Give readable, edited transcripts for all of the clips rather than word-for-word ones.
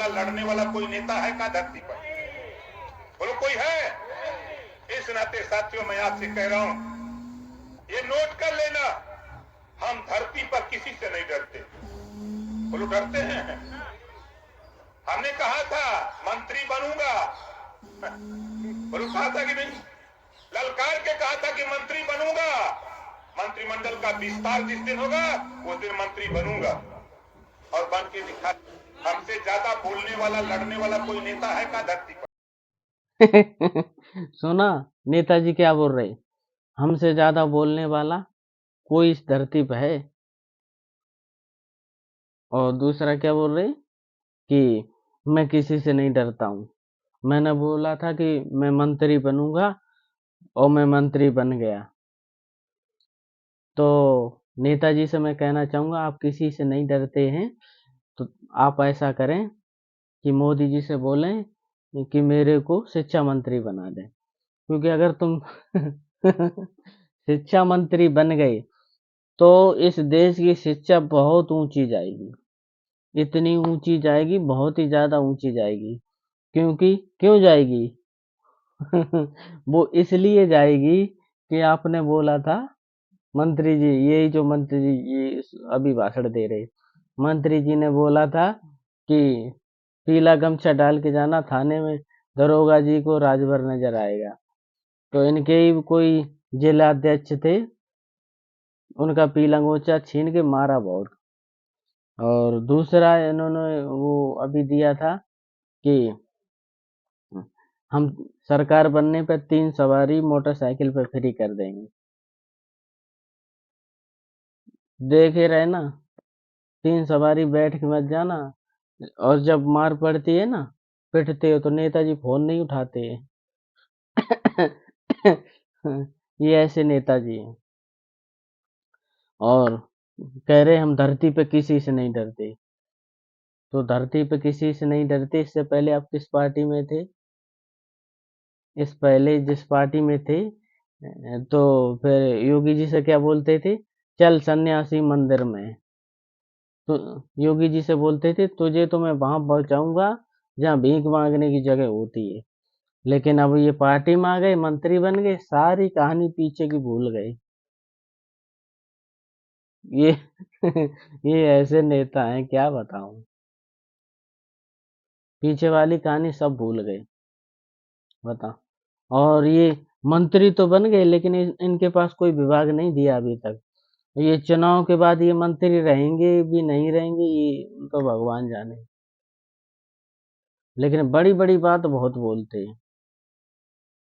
लड़ने वाला कोई नेता है का धरती पर? बोलो कोई है? इस नाते साथियों मैं आपसे कह रहा हूं, ये नोट कर लेना, हम धरती पर किसी से नहीं डरते। बोलो डरते हैं? हमने कहा था मंत्री बनूंगा, बोलो कहा था कि नहीं? ललकार के कहा था कि मंत्री बनूंगा, मंत्रिमंडल का विस्तार जिस दिन होगा वो दिन मंत्री बनूंगा और बन के दिखा। हमसे ज्यादा बोलने वाला लड़ने वाला कोई नेता है का धरती पर? सुना नेताजी क्या बोल रहे? हमसे ज्यादा बोलने वाला कोई इस धरती पर है? और दूसरा क्या बोल रहे कि मैं किसी से नहीं डरता हूँ। मैंने बोला था कि मैं मंत्री बनूंगा और मैं मंत्री बन गया। तो नेताजी से मैं कहना चाहूंगा, आप किसी से नहीं डरते हैं तो आप ऐसा करें कि मोदी जी से बोलें कि मेरे को शिक्षा मंत्री बना दें, क्योंकि अगर तुम शिक्षा मंत्री बन गए तो इस देश की शिक्षा बहुत ऊंची जाएगी, इतनी ऊंची जाएगी, बहुत ही ज्यादा ऊंची जाएगी। क्योंकि क्यों जाएगी? वो इसलिए जाएगी कि आपने बोला था, मंत्री जी, यही जो मंत्री जी ये अभी भाषण दे रहे, मंत्री जी ने बोला था कि पीला गमछा डाल के जाना थाने में, दरोगा जी को राजभर नजर आएगा। तो इनके ही कोई जिलाध्यक्ष थे, उनका पीला गमछा छीन के मारा बहुत। और दूसरा इन्होंने वो अभी दिया था कि हम सरकार बनने पर 3 सवारी मोटरसाइकिल पे फ्री कर देंगे। देखे रहे ना, 3 सवारी बैठ के मत जाना, और जब मार पड़ती है ना, पिटते हो तो नेताजी फोन नहीं उठाते हैं। ये ऐसे नेताजी हैं। और कह रहे हम धरती पे किसी से नहीं डरते। तो धरती पे किसी से नहीं डरते, इससे पहले आप किस पार्टी में थे? इस पहले जिस पार्टी में थे, तो फिर योगी जी से क्या बोलते थे? चल सन्यासी मंदिर में। तो योगी जी से बोलते थे तुझे तो मैं वहां पहुंचाऊंगा जहाँ भीख मांगने की जगह होती है। लेकिन अब ये पार्टी में आ गए, मंत्री बन गए, सारी कहानी पीछे की भूल गए। ये ये ऐसे नेता हैं, क्या बताऊं, पीछे वाली कहानी सब भूल गए। बता। और ये मंत्री तो बन गए, लेकिन इनके पास कोई विभाग नहीं दिया अभी तक। ये चुनाव के बाद ये मंत्री रहेंगे भी नहीं रहेंगे, ये तो भगवान जाने। लेकिन बड़ी बड़ी बात बहुत बोलते हैं,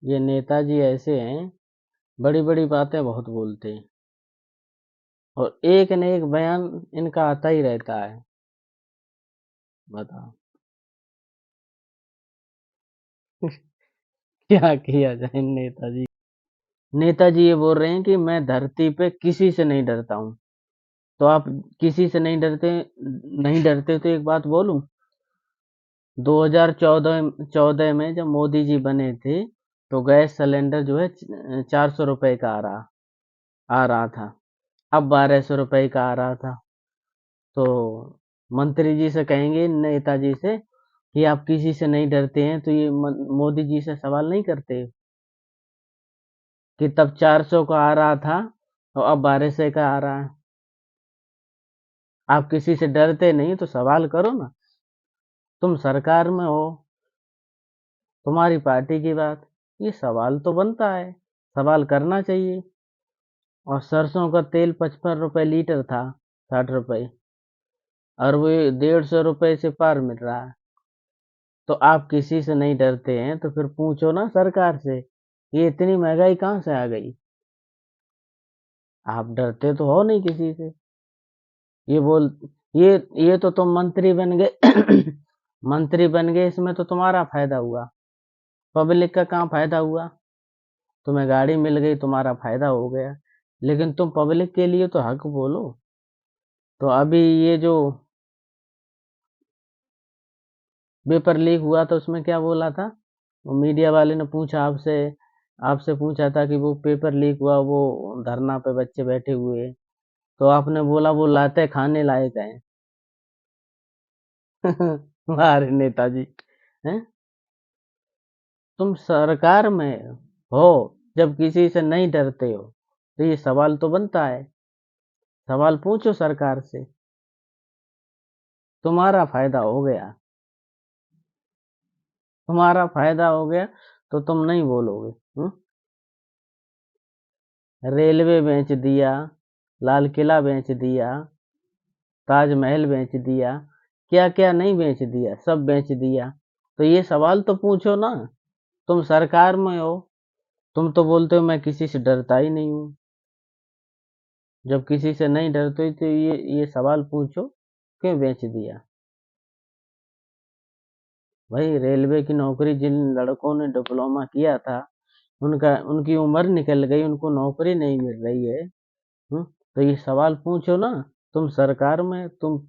ये नेताजी ऐसे हैं, बड़ी बड़ी बातें बहुत बोलते हैं और एक न एक बयान इनका आता ही रहता है। बताओ। क्या किया जाए नेताजी। नेताजी ये बोल रहे हैं कि मैं धरती पे किसी से नहीं डरता हूँ। तो आप किसी से नहीं डरते, नहीं डरते तो एक बात बोलूं, 2014 में जब मोदी जी बने थे तो गैस सिलेंडर जो है 400 रुपए का आ रहा था। अब 1200 रुपए का आ रहा था। तो मंत्री जी से कहेंगे, नेताजी से, कि आप किसी से नहीं डरते हैं, तो ये मोदी जी से सवाल नहीं करते कि तब 400 का आ रहा था और अब 1200 का आ रहा है। आप किसी से डरते नहीं तो सवाल करो ना। तुम सरकार में हो, तुम्हारी पार्टी की बात, ये सवाल तो बनता है, सवाल करना चाहिए। और सरसों का तेल 55 रुपए लीटर था, 60 रुपए, और वो 150 रुपए से पार मिल रहा है। तो आप किसी से नहीं डरते हैं तो फिर पूछो ना सरकार से, ये इतनी महंगाई कहाँ से आ गई? आप डरते तो हो नहीं किसी से। ये बोल ये ये तो तुम मंत्री बन गए। मंत्री बन गए, इसमें तो तुम्हारा फायदा हुआ, पब्लिक का कहाँ फायदा हुआ? तुम्हें गाड़ी मिल गई, तुम्हारा फायदा हो गया, लेकिन तुम पब्लिक के लिए तो हक बोलो। तो अभी ये जो पेपर लीक हुआ था उसमें क्या बोला था? वो मीडिया वाले ने पूछा आपसे, आपसे पूछा था कि वो पेपर लीक हुआ, वो धरना पे बच्चे बैठे हुए हैं, तो आपने बोला वो लाते खाने लायक है। अरे नेताजी, हैं? तुम सरकार में हो, जब किसी से नहीं डरते हो, तो ये सवाल तो बनता है। सवाल पूछो सरकार से, तुम्हारा फायदा हो गया। तुम्हारा फायदा हो गया तो तुम नहीं बोलोगे। रेलवे बेच दिया, लाल किला बेच दिया, ताजमहल बेच दिया, क्या क्या नहीं बेच दिया, सब बेच दिया। तो ये सवाल तो पूछो ना। तुम सरकार में हो, तुम तो बोलते हो मैं किसी से डरता ही नहीं हूँ। जब किसी से नहीं डरते हो, तो ये सवाल पूछो, क्यों बेच दिया? भाई रेलवे की नौकरी जिन लड़कों ने डिप्लोमा किया था, उनकी उम्र निकल गई, उनको नौकरी नहीं मिल रही है। तो ये सवाल पूछो ना। तुम सरकार में, तुम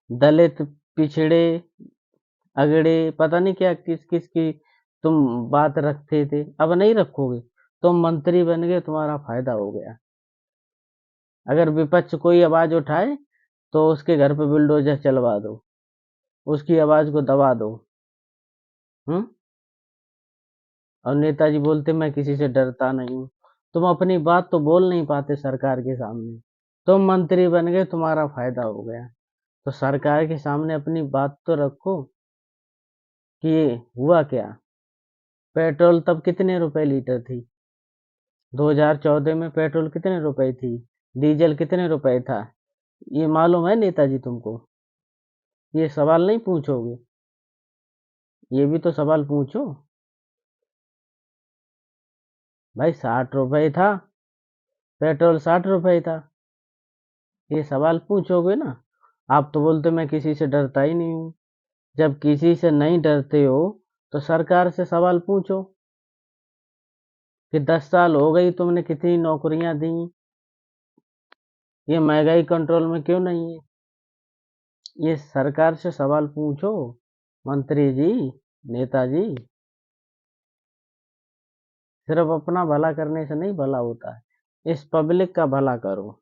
दलित, पिछड़े, अगड़े, पता नहीं क्या किस किस की तुम बात रखते थे, अब नहीं रखोगे। तुम मंत्री बन गए, तुम्हारा फायदा हो गया। अगर विपक्ष कोई आवाज उठाए तो उसके घर पे बुलडोजर चलवा दो, उसकी आवाज को दबा दो। हम्म और नेताजी बोलते मैं किसी से डरता नहीं हूँ। तुम अपनी बात तो बोल नहीं पाते सरकार के सामने। तुम मंत्री बन गए, तुम्हारा फायदा हो गया, तो सरकार के सामने अपनी बात तो रखो कि ये हुआ क्या। पेट्रोल तब कितने रुपए लीटर थी? 2014 में पेट्रोल कितने रुपए थी? डीजल कितने रुपए था? ये मालूम है नेताजी तुमको? ये सवाल नहीं पूछोगे? ये भी तो सवाल पूछो। भाई 60 रुपए था, पेट्रोल 60 रुपए था, ये सवाल पूछोगे ना। आप तो बोलते मैं किसी से डरता ही नहीं हूँ। जब किसी से नहीं डरते हो, तो सरकार से सवाल पूछो कि 10 साल हो गई, तुमने कितनी नौकरियां दी, ये महंगाई कंट्रोल में क्यों नहीं है? ये सरकार से सवाल पूछो मंत्री जी, नेताजी। सिर्फ अपना भला करने से नहीं भला होता है, इस पब्लिक का भला करो।